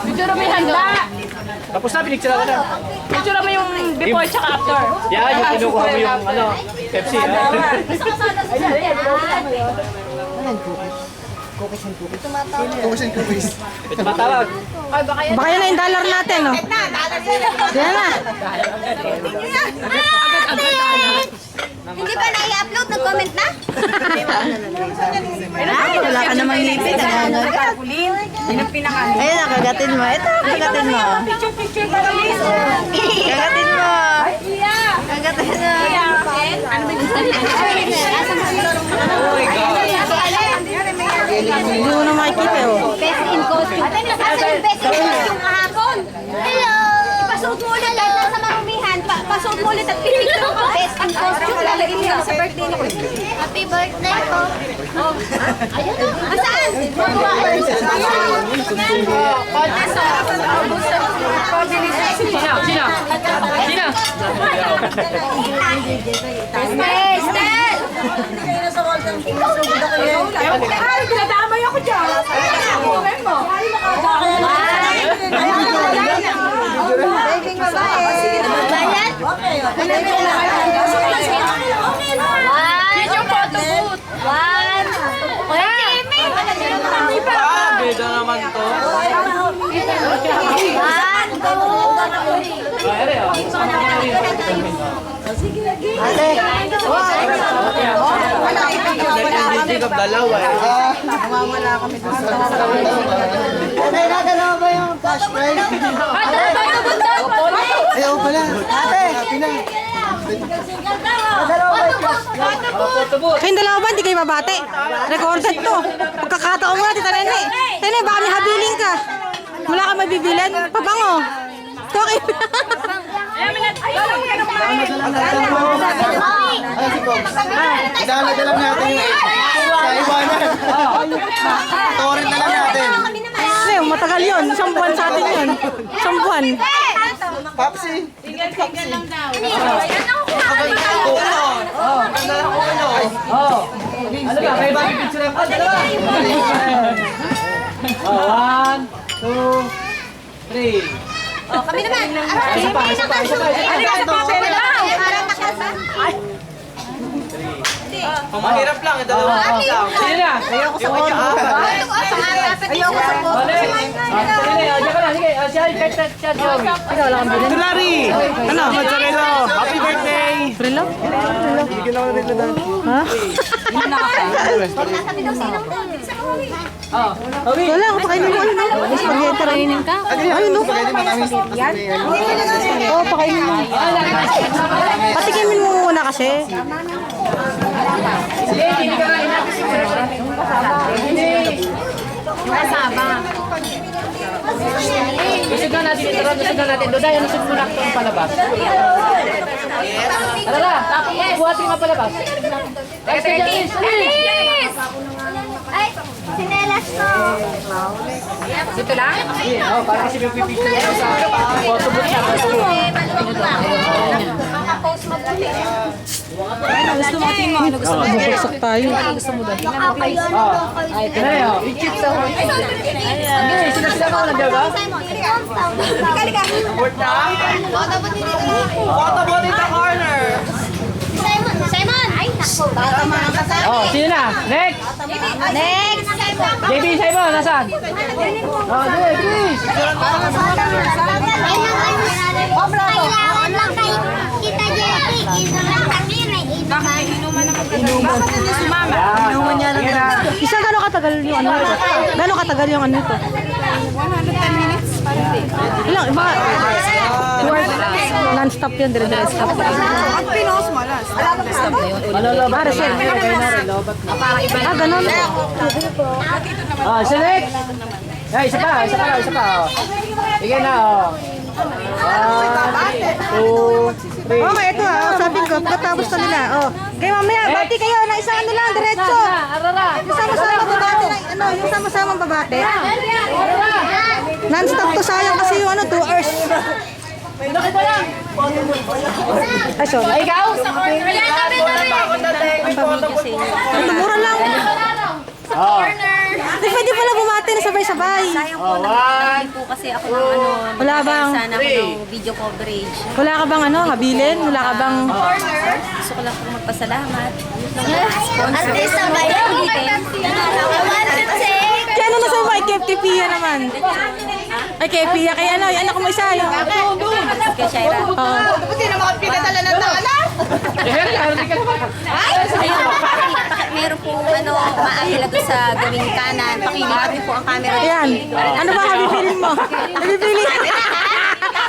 Picture mo yung handa. Tapos na, pinicture ka na. Picture mo yung before tsaka after. Yan, yung kinukuha mo yung ano, Pepsi. Cookies and cookies. Ito matawag. Baka yun na yung dollar natin, no? Yan na. Hindi ba na-i-upload? Nag-comment na? Wala ka namang ngipin. Ayun, nakagatin mo. Ito, kagatin mo. Picture para please. Kagatin mo. Kagatin mo. Ano ba yung Hindi mo na makikita, oh. best in costume? Asa yung best in costume kahapon? Hello! Ipasuot mo ulit lahat ng sa marumihan. Pasuot mo ulit at pipicture ko. Best in costume. Lalagay niyo sa birthday ni Chris. Happy birthday po. Ayun o. Saan? Sino? Sino? Estel! Ay, tinadamay ako dyan. Ay, mo. Yan yung photo booth. One. Kuya Jimmy! Beda naman to. One, two. Ere, oh. Hindi ka dalawa eh. Dalawa ba yung cash prize? Ayaw pala. Ate, happy na. Kayong dalawa ba? Hindi kayo mabate. Recorded to. Pagkakataon mo na, Tita Nene. Nene, baka may habilin ka. Wala ka mabibilan. Pabango. Okay. Idalaga lang natin sa iwanan. Torrent na lang natin. Ano, matagal yun. Isang buwan sa atin yun. Isang buwan. Papsi. Ano ba? May bagay picture ako. Dalawa. One, two, three. Kami naman. Isa pa. Mahirap lang, dalawa lang. Sino na? Ayoko sa kanya. Ayoko sa po. Tulari! Ano? Mozzarella! Happy birthday! Relo? Ha? Sabi daw sinang doon. Sa kami. Wala, ako pakainin mo. Ano? Spaghetti rin. Ayun, no? Oo, pakainin mo. Patikimin mo muna kasi. Lusog na natin ito. Lusog na natin. Doday, lusog mo na itong palabas. Alala, buhatin nga palabas. Elise! Ay, sinelas ko. Dito lang? Oh, para kasi may pipicture ko sa photo booth siya. Makapost mabuti. Bubuksak tayo. Ay, ito na yun. I-chip sa horse. Ay, sila ko na ba? Word na? Photo booth in the corner. Simon! Ay, nako. Oh, sino na? Next! Next! JB, sa iba, nasaan? Oh, please! Kailangan lang kay Tita Jetty. Inuman kami, may inuman. Bakit hindi sumama? Inuman niya lang. Isa gano'ng katagal yung ano ito? Gano'ng katagal yung ano ito? 110 minutes? Ilang, iba? Non-stop yun, dire-dire stop. Ang pinos mo, last. Para siya. Ah, gano'n. Oh, isa next! Ay, isa pa. Oh. Sige na, oh. 1, 2, 3. Okay, ito sabi ko, pagkatapos na nila. Kaya mamaya, bati kayo na isang ano lang, diretso. Yung sama-sama babate, yung sama-sama babate. Non-stop to, sayang kasi yung 2 hours. Ay, sorry. Ay, ikaw? Ito, mura lang. Oh. Di pwede pala bumati na sabay-sabay. Sayang po, nagtabi po kasi ako ng ano. Wala bang, Sana ako ng video coverage. wala ka bang ano, habilin? Wala ka bang... Gusto ko lang po magpasalamat. At least ang bayan Kaya ano nasa ba? Kay Pia naman. Ay, kay Pia. Kay ano, yung anak mo isa. Yung... kay Shaira. Oo. Meron po ano, maahila doon sa gawing kanan. Pakiliwag po ang camera. Ayan. Ano ba habibilin mo? Habibili.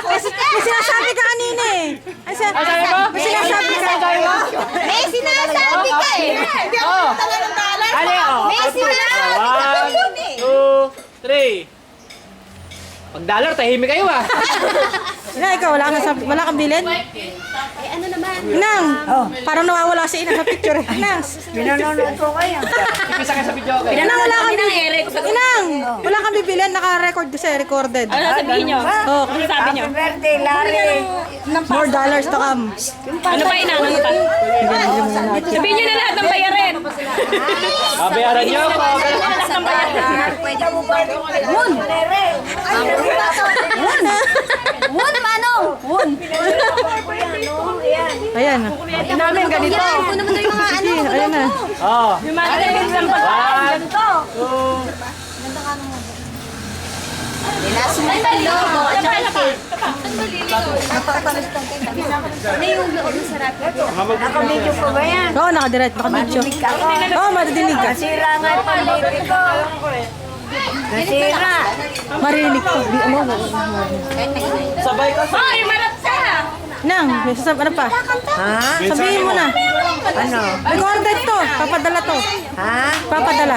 May sinasabi ka kanina eh. May sinasabi ka. May sinasabi ka eh. Hindi ako tangan ng dollar. May sinasabi ka yun eh. 1, 2, 3. Pag dollar, tahimik kayo ah. Ina, ikaw, wala kang bilin? Eh ano naman? Nang, parang nawawala si Ina sa picture. Nang, Pinanonood ko kayo. Ipisa kayo sa video kayo. Inang, wala kang bilin. Inang, wala kang bibilin, naka-record kasi, recorded. Ano sabihin nyo? Oh, Ano sabi nyo? Happy birthday, Larry. more dollars to come. Ano pa ina? Ano pa? Sabihin nyo na lahat ng bayarin. Babayaran niyo ako. Lahat ng bayaran. Pwede po ba? Wun! Wun! Wun, Manong! Wun! Ayan. Namin ganito. Yan, kung naman yung mga ano. Ayan na. Oh. Yung mga ganito lang pagkain. Ganito. Nilasunod ang logo at saka cake. Ano yung loob ng sarap? Nakamedyo ko ba yan? Oo, nakadirect, nakabidyo. Oo, madidinig ka. Nasira nga yung palipi ko. Nasira. Marinig ko. Di, ano, Sabay ka sa... Hoy, marap sa! Nang, may sasab, ano pa? Ha? Sabihin mo na. Ano? Recorded to. Papadala to. Ha? Papadala.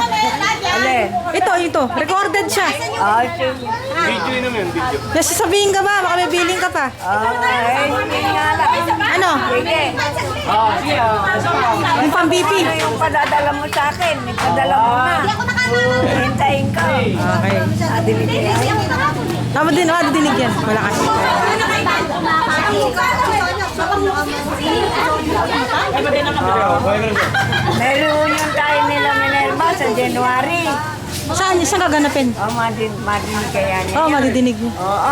Alin? Ito. Recorded siya. Oh, sige. Kasi sabihin ka ba? Baka may billing ka pa. Okay, sige nga lang. Ano? Sige. Oh, sige ah. Yung pang-BP. Ano yung padadala mo sa akin? Ipadala mo na. Hintayin ko. Okay. Adilig yan. Tama din, dinig yan. Malakas. May reunion tayo nila Minerva sa January. Saan gaganapin? Oh, madinig kaya niya. Oo, madidinig mo. Oo,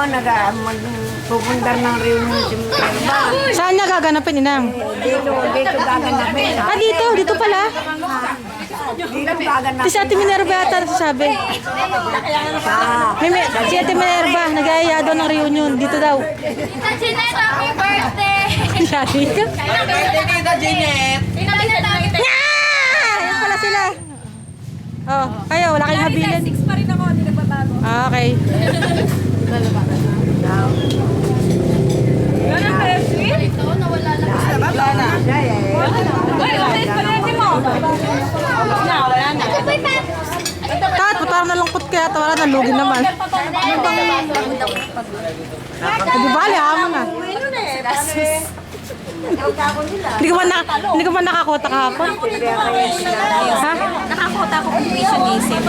magpupundar ng reunion si Minerva. Saan niya gaganapin, Inang? Dito gaganapin. Ah, dito pala. Dito gaganapin. Si Ate Minerva yata nasasabi. Si Ate Minerva, nag-aaya daw ng reunion. Dito daw. Jeanette, happy birthday! Yari ka. Jeanette! Yan pala sila. Oh, kayo, wala kayong habilin. 6 pa rin ako, hindi nagbabago. Ah, okay. Ganun ba yung sweet? Uy, okay, spaghetti mo. Wala na. Tat, parang nalungkot kaya. Wala na, lugi naman. Di ba, liha mo na. Hindi ko man nakakota kahapon. Ha? Nakakota ako kung tuition ni Sim.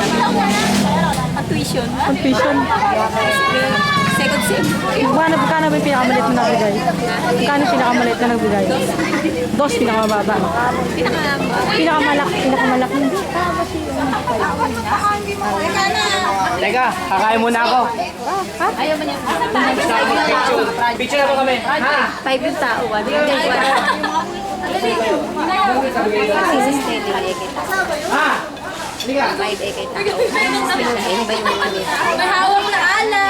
Tuition? Confusion. Second Sim. Magkano ba yung pinakamalit mo nagbigay? Magkano pinakamalit na nagbigay? Dos, pinakamababa. Pinakamalaki. Teka, kakain muna ako. Ayaw mo niya. Picture na ba kami? Ha? 5 yung tao. 1. Ha? Halika. May hawak na ala.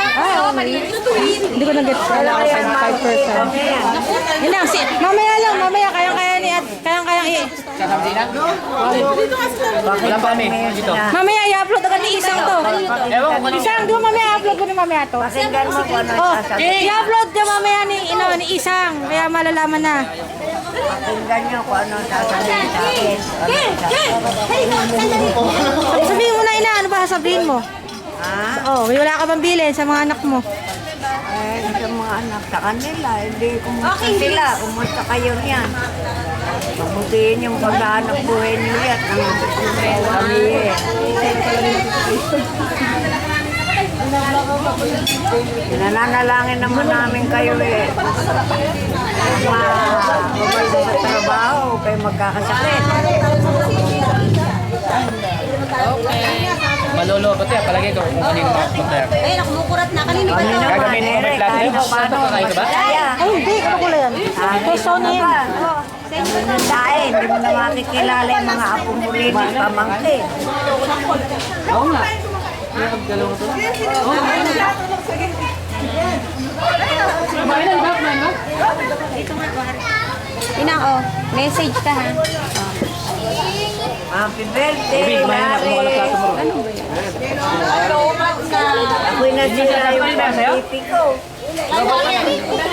Hindi ko nag-get. Wala ako 5%. Hindi, mamaya kayang-kaya ni at kayang-kayang Kasama din lang? Wala pa kami. Dito. Mamaya i-upload agad ni Isang to. Ewan ko kanina. Isang, di ba mamaya i-upload ko ni mamaya to? Pakinggan mo kung ano Oh, sasabihin. i-upload niya mamaya ni Isang. Kaya malalaman na. Pakinggan nyo kung ano sasabihin sa akin. Sabihin mo na, Ina, ano ba sasabihin mo? Ha? Oh, wala ka bang bilhin sa mga anak mo? Eh, sa mga anak sa kanila, hindi kumusta sila, kumusta kayo niyan. Pabutihin yung paghahanap buhay niyo yan. Kami eh. Nananalangin naman namin kayo eh. Mabalik sa trabaho, kayo magkakasakit. Okay. Malulobot yan. Palagi ko kung kanino magpunta. Ay, nakumukurat na. Kanino ba ito? Gagamitin ko may plato yun. Kakain ka ba? Ay, hindi. Ano ko yan? Keso na yan. Dahil, hindi mo na makikilala yung mga apong muli ng pamangkin. Oo nga. Kaya pagdalaw ko to. Kumain na, kumain na. Inang, oh. Message ka, ha? Happy birthday, Big, kumain na. Kumuha ng plato mo. Ako'y nasira yung pipi ko.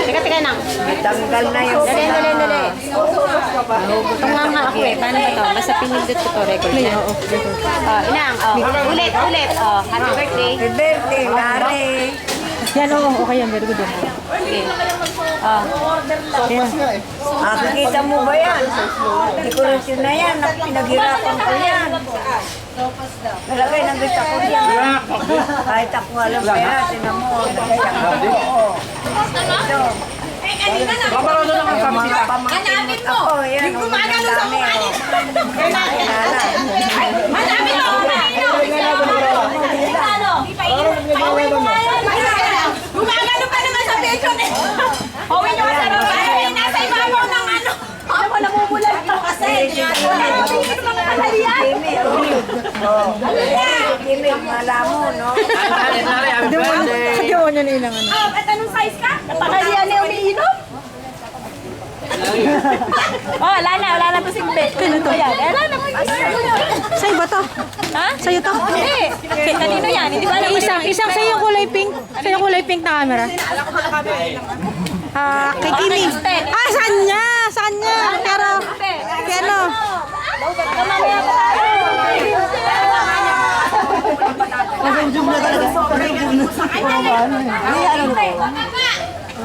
Teka, nang. Tanggal na yung Dali. Ito nga ako eh. Paano ito? Basta pinindot ko to. Record na. Inang, oh. Ulit. Oh, happy birthday. Happy birthday, Lari. Yan, oo. Okay yan. Very good. Okay. Oh. Nakikita mo ba yan? Dekorasyon na yan. Pinaghirapan ko yan. Nalagay ng gita ko yan. Kahit ako alam ba yan. Tinan mo. Ito. Paparoon na ng Yung mga pamangkin mo ako. Yan. Yung gumagano sa mukha niya. Hanapin mo! Gumagano pa naman sa vision eh! Hawin nyo ka sa babae! Nasa ibabaw ng ano! Ako namumulat ito kasi! Hawin mga kalalian! Kimi, mala mo, no? Happy birthday. Kadiwan niya na ilang ano. At anong size ka? Napakalian na umiinom? Oh, wala na to simple. Kanino yan? Wala na mo Sa'yo ba to? Ha? Sa'yo to? Hindi! Kanino yan? Hindi ba alam mo Isang sa'yo yung kulay pink. Sa'yo yung kulay pink na camera. Kay Kimi. Saan niya? Saan niya? Pero, kay ano? Mamaya pa tayo!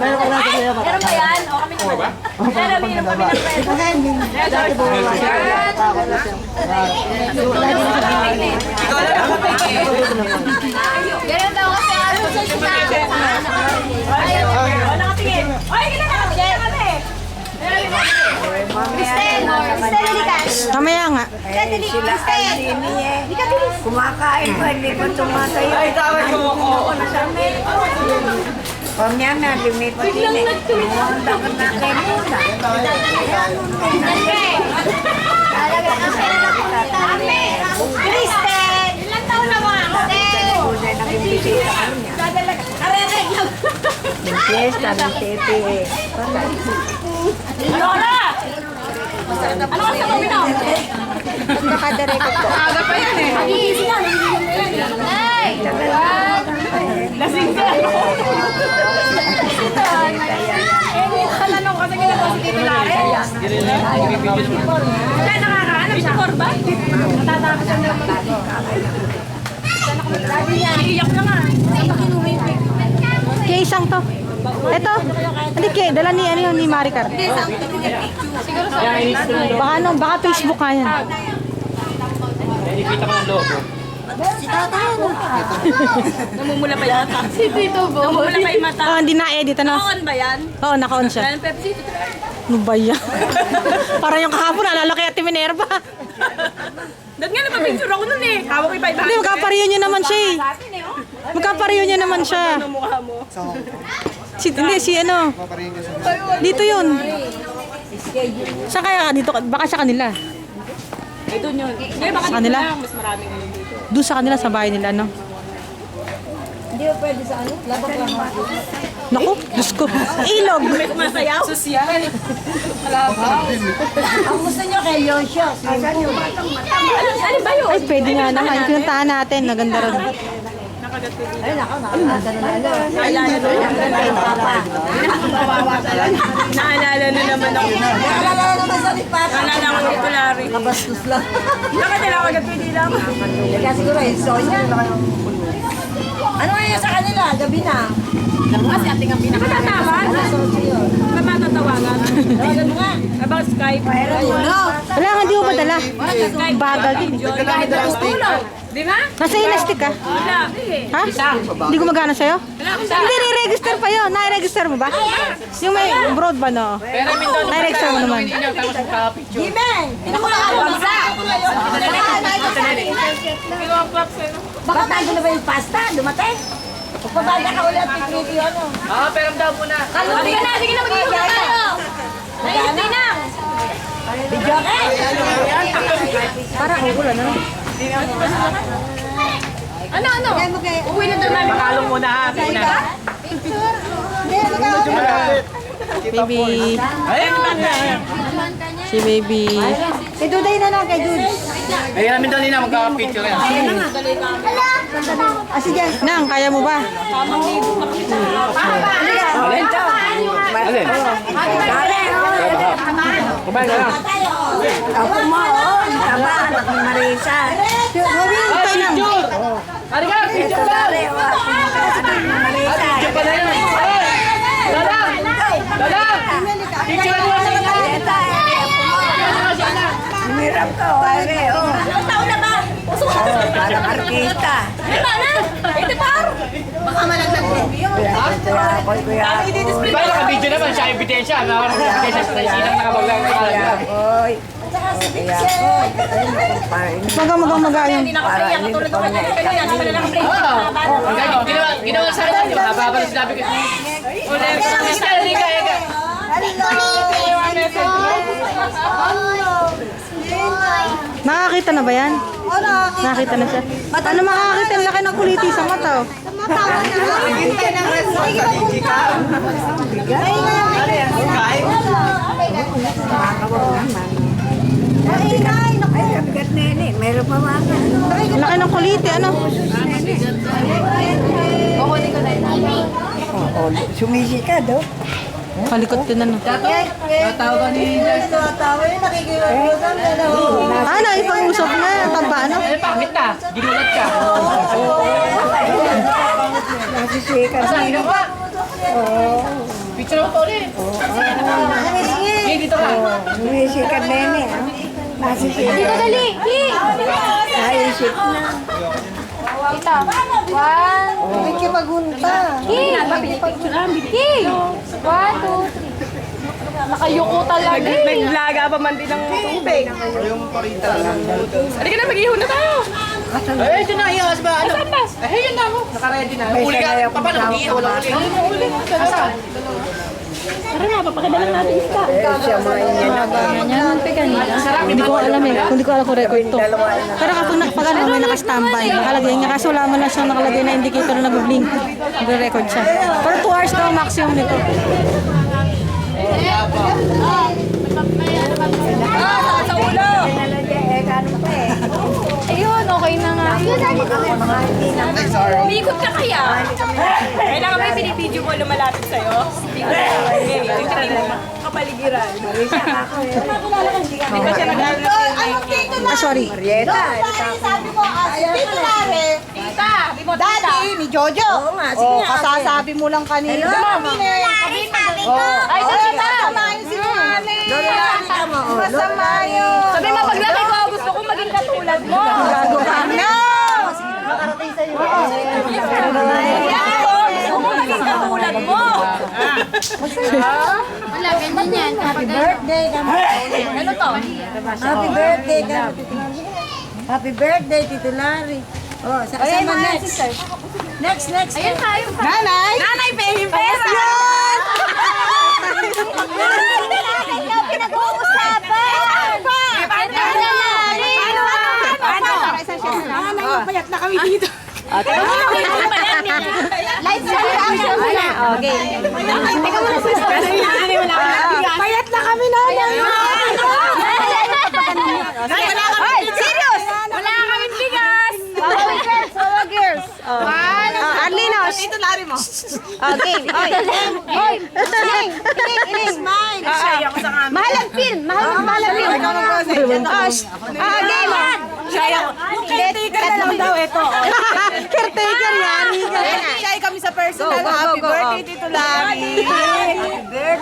Meron ba yan? O kami naman. Meron minum kami ng pwede. Meron daw kasi ano sa sinabi. Ayaw. Nakatingin. Ay, ginagawa kami. Cristel, halika. Mamaya nga. Sila ay sini eh. Kumakain pa, hindi pa tumatayo. Ay, tawag mo ako. Pamiyana, lumipat din eh. Dapat na kayo muna. Cristel! Ilang taon na mga Cristel? Una naging bisita ko niya. Yung fiesta, ng tepe eh. Lola! Ano ka sa kumino? Nakadirekot ko. Aga pa yan eh. Easy na. Ay! Lasing ka. Talanong ka sa ginagawa si Tito Lare. Kaya nakakaanap siya. Korba? Natatakot siya naman. Iiyak na nga. Kaya isang to. Ito. Hindi kaya. Dala ni, ano yun, ni Maricar. Baka ano, baka Facebook ka yan. Nakikita ko ng logo. Namumula pa yata. Si Tito Bo. Namumula pa yung mata. Hindi na-edit, ano? On ba yan? Oo, naka-on siya. Yan, Pepsi. Ano ba yan? Parang yung kahapon, nalala kay Ate Minerva. Dahil nga napapicture ako nun eh. Hawak ko yung 500. Hindi, magkapariyo niya naman siya eh. Magkapariyo niya naman siya. Ano mukha mo? Hindi, si ano. Dito yun. Saan kaya ka? Dito, baka sa kanila. Ito yun. Hindi, baka Sa dito kanila? lang. Mas marami ngayon dito. Doon sa kanila, sa bahay nila, no? Hindi ba pwede sa ano? Labag lang. Naku, Diyos ko. Ilog. May kumasayaw. Sosyal. Ang gusto nyo kay Yosha. Ano ba yun? Ay, pwede nga naman. Pinuntahan natin. Naganda rin. Ay, nako, nakakata na lalo. Naalala na naman. Kay Papa. Naalala na naman ako. Naalala naman sa ni Papa. Naalala ko dito, Larry. Kabastos lang. Nakadala ko agad pwede lang. Kaya siguro eh, Sonya. Ano nga sa kanila? Gabi na. Kasi ating ang pinakatatawa. Ba't matatawagan? Tawagan mo nga. About Skype. Wala nga, hindi mo ba dala? Bagal din. Di nga? Nasa elastic ka? Wala. Ha? Hindi gumagana sa'yo? Hindi, re-register pa yun. Na-register mo ba? Yung may broadband, no? Pero may doon. Na-register mo naman. Hindi niya tapos magka-picture. Jimeng! Hindi ko nakakabagsak. Baka tayo na ba yung pasta? Dumatay? Pagpabada ka ulit, tikriti yun. Pero daw muna. Sige na, mag-iwan na tayo. Hindi na. Video ka? Parang ulan na. Ano? Uwi na doon namin. Makalong muna ha. Baby. Ayun naman na. Si baby. Kay Duday na lang, kay Duday. Ayun namin doon nila magkaka-picture yan. Nang, kaya mo ba? Alin? Alin? Kumain ka lang. Ako mo, taba, anak ni Marisa. Okay lang. Ano ka? Picture lang! Marisa. Picture pa na yun. Dalang! Dalang! Picture mo sa dalang! Hirap ka, wari. Ilang taon na ba? Parang artista. Ito par. Baka malaglag din. Kuya. Di ba naka-video naman siya, ebidensya. Ebidensya sa ilang nakabaglang nakabaglang. Oy. Magayong. Hindi nakapaya katulad ng kanina. Hindi pala nakapaya. Ginawa sa akin yun. Habang sinabi ko. Nakakita na ba yan? Nakakita na siya. Ano makakita? Ang laki ng kuliti sa mata. Oh. Ay, kabigat nene. Meron pa mga. Ang laki ng kuliti. Ano? Sumisikad, oh. Palikot ko na. No. Tatawa ni Ano? Ipang-usap na. Taba, ano? Eh, bakit na? Ginulat ka. Nasisikad. Saan ka? Picture mo to ulit. Sige, dito ka. Sumisikad nene, ah. Nasisikad. Dito, dali. Naisip na. Ito. One. Hindi magunta. Ki. Ki. 1, 2, 3. Nakayuko talaga eh. Naglaga pa man din ng tubig. Halika na, mag-ihon na tayo. Eh, ito na. Iyas ba? Ano? Eh, yun na ako. Naka-ready na. Uli ka. Paano mag-iihaw lang uli? Asan? Siya mga inyan. Hindi ko alam eh. Hindi ko alam kung record to. Pero kapag nakapagano, may naka-standby. Nakalagay niya. Kaso wala mo na siyang nakalagay na indicator na nag-blink. Nag-record siya. Pero 2 hours daw maximum nito. Sa ulo. Ayun, okay na nga. Umiikot ka kaya? Kailangan may pinipidyo mo lumalapit sa'yo. Hindi ko na. Kapaligiran. Hindi pa siya Ah, sorry. Marieta. Sabi mo, Tito Lare, Tita, di mo Daddy ni Jojo. Oo nga, sige nga. Kasasabi mo lang kanina. Ay, sa tita. Masamayin si Mami. Lola, nakita mo. Oh, Masama yun. Sabi mo, paglaki ko, gusto ko maging katulad mo. Gago ka. No! Gusto ko maging katulad mo. Wala, ganyan yan. Happy birthday. Ano to? Happy birthday. Happy birthday, Tito Larry. Oh, kasama next. Next. Ayun tayo. Nanay! Nanay, baby, pera. Pinag-uusapan! Payak na kami dito. Live reaction muna. Okay. Payat na kami na. Serious! Wala kami bigas! Power girls! Arlinos. Ito lari mo. Okay. Hoy! Smile. Mahalang film! Mahalang film! Game! Yung caretaker na lang daw ito. Caretaker yan. Shy kami sa personal. Happy birthday, Tito Larry.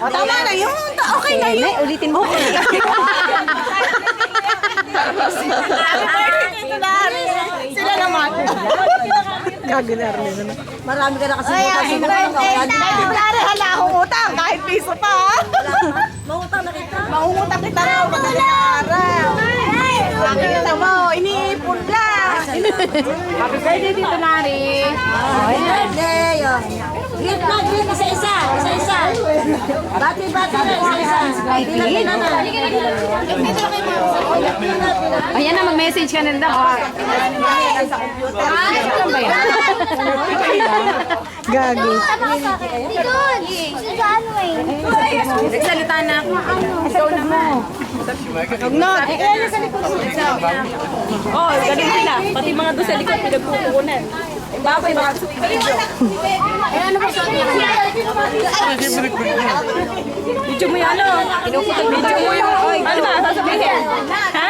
Tama na yun. Okay na yun. Ulitin mo. Happy birthday, Tito Larry. Sila naman. Gago na Arlene. Marami ka na kasi Happy birthday, Tito Larry. Hala akong utang. Kahit piso pa. Mangutang na kita. Mangungutang kita raw. Madaling araw. Nakita mo, iniipon lang. Happy birthday, Tito Lari. Birthday, oh. Greet na, greet, isa-isa. Isa-isa. Bati-bati na, isa-isa. Pila-pila na. Ayan na, mag-message ka na daw. Ano ba yan? Gagi. Dikon! Sa ano eh? Nagsalita na ako. Oh, ganun sila. Pati mga doon sa likod, pinagpupukunan. Yung babay, mga video. Video mo yan, ano? Video mo yung... Ano ba? Sasabihin? Ha?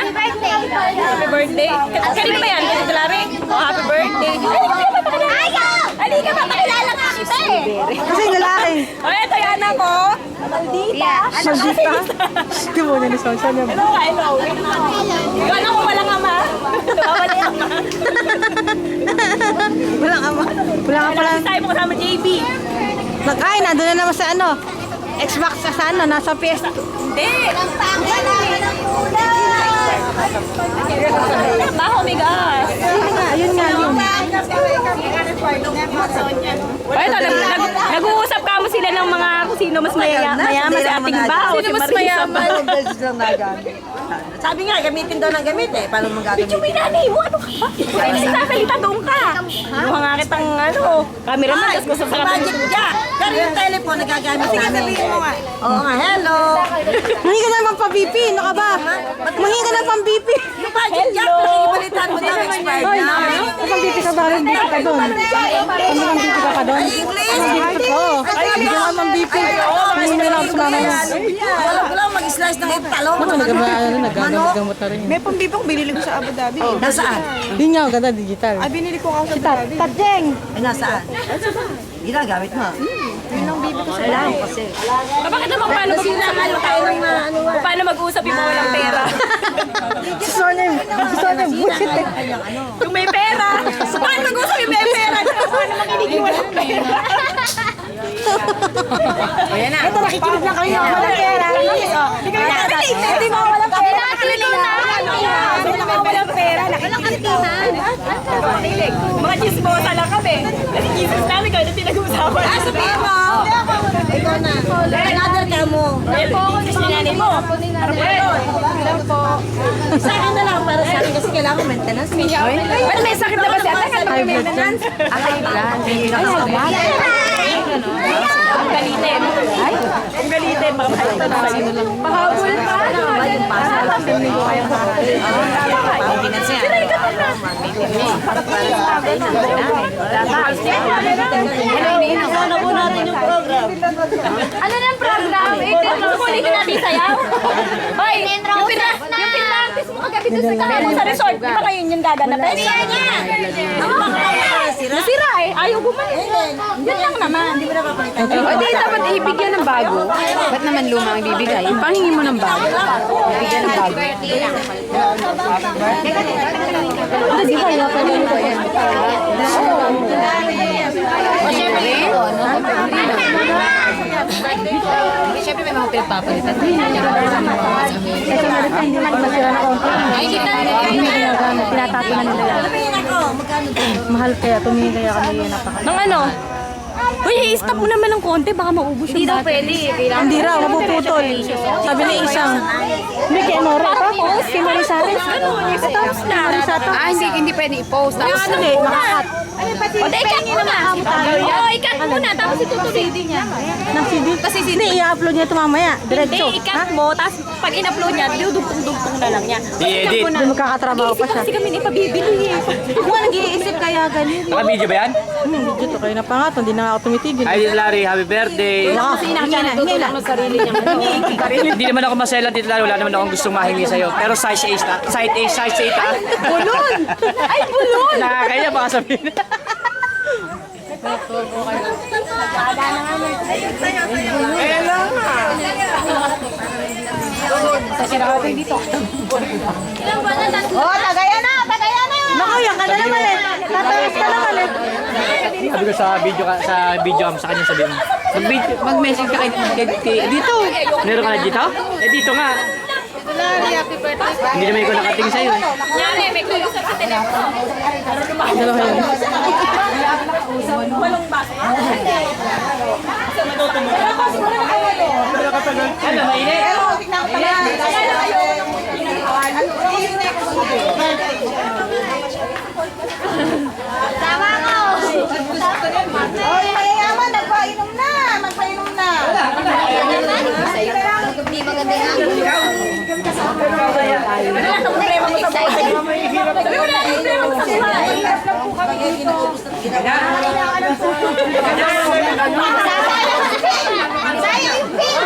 Happy birthday. Kanina ba yan? Kanina Lari? Oh, happy birthday. Ayaw! Halika pa, pakilala nga kita eh. Kasi lalaki. Oh, ito yung anak ko. Maldita. Maldita. Hindi mo na nisonsya niya. Hello ka, hello. Yung anak ko walang ama. Wala ama. Walang ama. Wala ka pala. Tayo mo kasama JB. Nakain, nandun na naman sa ano. Xbox sa ano, nasa PS. Hindi. Baho, migas. Ayun nga yun. O ito, nag-uusap ka mo sila ng mga kung sino mas mayaman sa ating bao. Sino mas mayaman? Beses lang nagamit. Sabi nga, gamitin daw ng gamit eh. Paano mo gagamit? Medyo may nanay mo, ano ka? Ay, nagsasalita doon ka. Yung nga kitang ano, cameraman, tapos gusto sa Magic jack! Pero yung telephone nagagamit namin. Oo nga, hello! Mahingi ka na ng pang-BP. Ano ka ba? Mahingi ka na ng pang-BP. Yung magic jack, nakikibalitan mo daw expired na. Pang-BP ka ba? BP ka doon. Ano bang BP ka pa doon? English! Oo. Hindi ka nga pang-BP. Mahingi na lang sa mama niya. Alam ko lang mag-slice ng talong. Nagagamot na rin. May pambibang binili ko sa Abu Dhabi. Nasaan? Hindi nga, ganda digital. Ah, binili ko ako sa Abu Dhabi. Tadjeng! Ay, nasaan? Ginagamit mo? Kasi. Bakit naman paano paano mag-usap yung mga walang pera? Gusto niya, bullshit eh. Yung may pera. Paano mag-usap yung may pera? Paano makinig yung walang pera? Ayan na. Ito, nakikinig lang kayo. Walang pera. Hindi mo walang pera. Walang pera. Walang kantihan. Mga chismosa lang kami. Kasi Jesus namin kaya pinag-uusapan. Sabihin mo! Ikaw na. Another ka mo. Ayan po ako sa sinanay mo. Sa akin na lang para sa akin kasi kailangan maintenance. Well, may sakit na ba siya? High maintenance? Ang galitin. Ang galitin. Pahabol pa. Ano ng program? Ulitin natin sayaw. Hoy, yung pinantis mo kagabi doon sa kahapon sa resort. Di ba kayo yung gaganapin? Nasira eh. Ayaw bumalik. Yun lang naman. Hindi mo na papalitan. O di dapat ibigyan ng bago. Ba't naman luma ang ibibigay? Panghingi mo ng bago. Ibigyan ng bago. Hindi ba yung pwede ko yan? O syempre, syempre may mga pinagpapalitan. Kasi meron ka, hindi naman sila na konti. Ay, kita Hindi ginagamit, tinatapo na nila yan. Mahal kaya, tumingin kaya kami yan napaka. Nang ano? Uy, i-stop mo naman ng konti. Baka maubos yung daw dati. pwede. Kailangan Hindi raw, mapuputol. Sabi ni isang. Hindi kay Nora. Tapos, si Marisates. Tapos na. hindi pwede i-post. Tapos, Hindi, makakat. O, i-cut mo na. Oo, i-cut mo na. Tapos itutuloy din niya. Ng CD. Kasi hindi, i-upload niya ito mamaya. Hindi, Diretso. i-cut mo. Tapos pag in-upload niya, dudugtong-dugtong na lang niya. I-edit. Hindi magkakatrabaho pa siya. Kasi kami ipabibili eh. Kung nga nag-iisip kaya ganun. Naka-video ba yan? Video to kayo na pa nga. Hindi na ako tumitigil. Hi, Tito Larry. Happy birthday. kasi nakikita ng sarili niya. Hindi naman ako masaya, Tito Larry. Wala naman akong gustong mahingi sa'yo. Pero size 8 na. Size 8 ha. Bulon! Ay, bulon! Nakakaya baka sabihin. Oh, tagaya na! Tagaya na! Naku, yan ka na naman eh. Tatayos ka naman eh. Sabi ko sa video sa kanya sabihin. Mag-message ka kay dito. Meron ka na dito? Eh dito nga. Larry, happy birthday. Hindi naman ikaw nakating sa'yo. Nyari, may kulusap sa telepono. Dalawa yun. Walong baso. Ano, mainit? Tama ko. Oy, mayayaman, nagpainom na. Magpainom na. Hindi maganda yan. Wala nang problema mo sa buhay. Wala nang problema mo sa buhay. Sayang yung pin.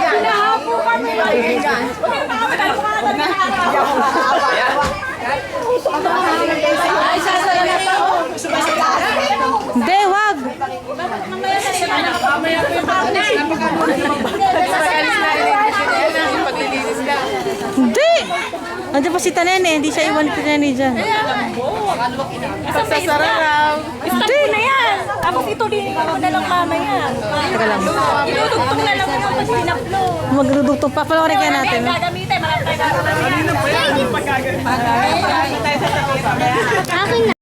Hinahapo kami. Huwag kang makamadalo ka na Hindi, wag. Hindi. Nandiyan pa si Tanene, hindi siya iwan ni Tanene dyan. Pagsasararaw. Stop mo na yan. Tapos ito din ako na lang mamaya. Teka lang. Idudugtong na lang mo pag pinupload. Magdudugtong pa. Panoorin kaya natin. Gagamitin. Marami tayo gagamitin. Akin na.